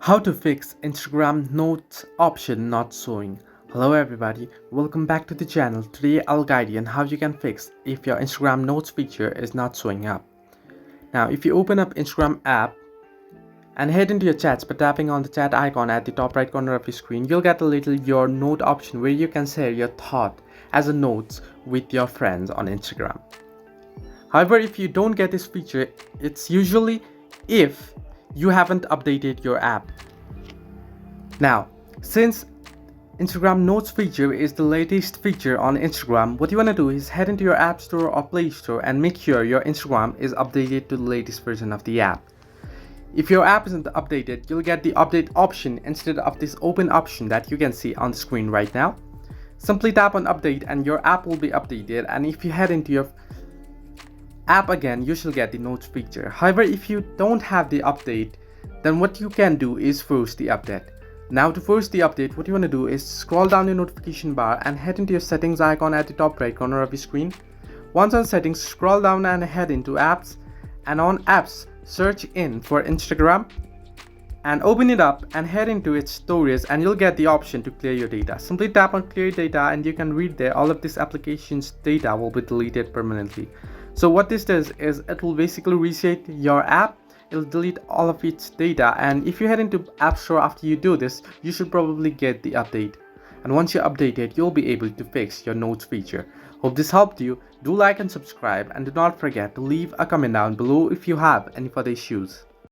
How to fix Instagram Notes option not showing. Hello everybody, welcome back to the channel. Today I'll guide you on how you can fix if your Instagram Notes feature is not showing up. Now if you open up Instagram app and head into your chats by tapping on the chat icon at the top right corner of your screen, you'll get a little your note option where you can share your thought as a notes with your friends on Instagram. However, if you don't get this feature, it's usually if you haven't updated your app. Now, since Instagram Notes feature is the latest feature on Instagram, what you want to do is head into your App Store or Play Store and make sure your Instagram is updated to the latest version of the app. If your app isn't updated, you'll get the update option instead of this open option that you can see on the screen right now. Simply tap on update and your app will be updated, and if you head into your app again, you shall get the notes feature. However, if you don't have the update, then what you can do is force the update. Now to force the update, what you want to do is scroll down your notification bar and head into your settings icon at the top right corner of your screen. Once on settings, scroll down and head into apps, and on apps search in for Instagram and open it up and head into its stories, and you'll get the option to clear your data. Simply tap on clear data and you can read there all of this application's data will be deleted permanently. So what this does is it will basically reset your app, it'll delete all of its data, and if you head into App Store after you do this, you should probably get the update. And once you update it, you'll be able to fix your notes feature. Hope this helped you. Do like and subscribe, and do not forget to leave a comment down below if you have any further issues.